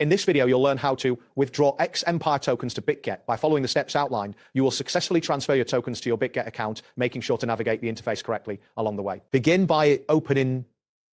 In this video, you'll learn how to withdraw X Empire tokens to Bitget. By following the steps outlined, you will successfully transfer your tokens to your Bitget account, making sure to navigate the interface correctly along the way. Begin by opening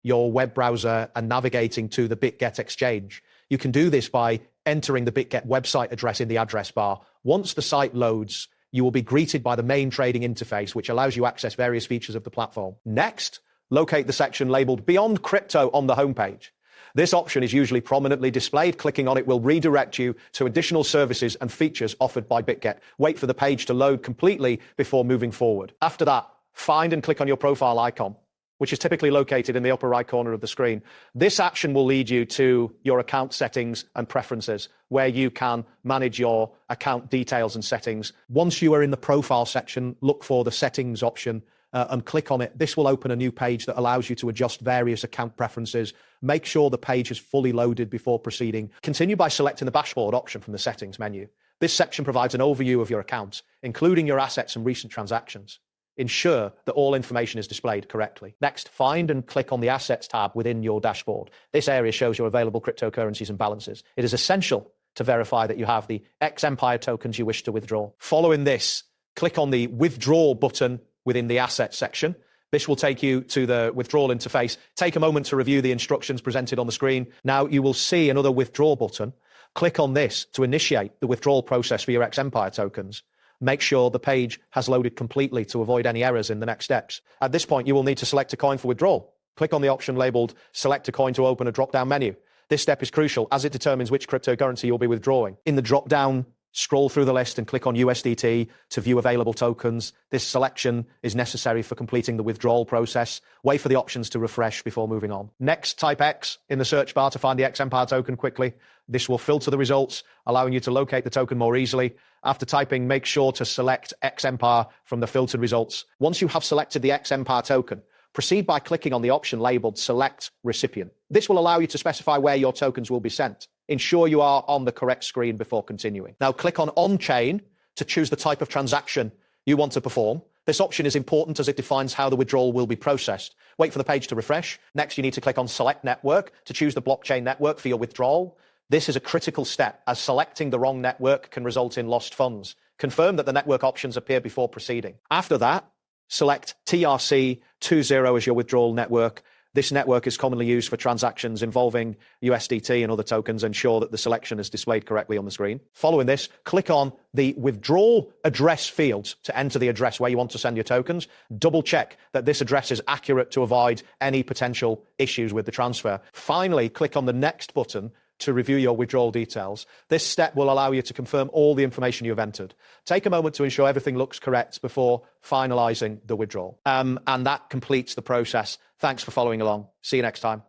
your web browser and navigating to the Bitget exchange. You can do this by entering the Bitget website address in the address bar. Once the site loads, you will be greeted by the main trading interface, which allows you to access various features of the platform. Next, locate the section labeled Beyond Crypto on the homepage. This option is usually prominently displayed. Clicking on it will redirect you to additional services and features offered by Bitget. Wait for the page to load completely before moving forward. After that, find and click on your profile icon, which is typically located in the upper right corner of the screen. This action will lead you to your account settings and preferences, where you can manage your account details and settings. Once you are in the profile section, look for the settings option and click on it. This will open a new page that allows you to adjust various account preferences. Make sure the page is fully loaded before proceeding. Continue by selecting the dashboard option from the settings menu. This section provides an overview of your account, including your assets and recent transactions. Ensure that all information is displayed correctly. Next, find and click on the Assets tab within your dashboard. This area shows your available cryptocurrencies and balances. It is essential to verify that you have the X Empire tokens you wish to withdraw. Following this, click on the Withdraw button within the Assets section. This will take you to the withdrawal interface. Take a moment to review the instructions presented on the screen. Now you will see another Withdraw button. Click on this to initiate the withdrawal process for your X Empire tokens. Make sure the page has loaded completely to avoid any errors in the next steps. At this point, you will need to select a coin for withdrawal. Click on the option labeled Select a Coin to open a drop-down menu. This step is crucial as it determines which cryptocurrency you'll be withdrawing. In the drop-down, scroll through the list and click on USDT to view available tokens. This selection is necessary for completing the withdrawal process. Wait for the options to refresh before moving on. Next, type X in the search bar to find the X Empire token quickly. This will filter the results, allowing you to locate the token more easily. After typing, make sure to select X Empire from the filtered results. Once you have selected the X Empire token, proceed by clicking on the option labeled Select Recipient. This will allow you to specify where your tokens will be sent. Ensure you are on the correct screen before continuing. Now click on On-Chain to choose the type of transaction you want to perform. This option is important as it defines how the withdrawal will be processed. Wait for the page to refresh. Next, you need to click on Select Network to choose the blockchain network for your withdrawal. This is a critical step, as selecting the wrong network can result in lost funds. Confirm that the network options appear before proceeding. After that, select TRC20 as your withdrawal network. This network is commonly used for transactions involving USDT and other tokens. Ensure that the selection is displayed correctly on the screen. Following this, click on the withdrawal address field to enter the address where you want to send your tokens. Double check that this address is accurate to avoid any potential issues with the transfer. Finally, click on the Next button to review your withdrawal details. This step will allow you to confirm all the information you've entered. Take a moment to ensure everything looks correct before finalizing the withdrawal. And that completes the process. Thanks for following along. See you next time.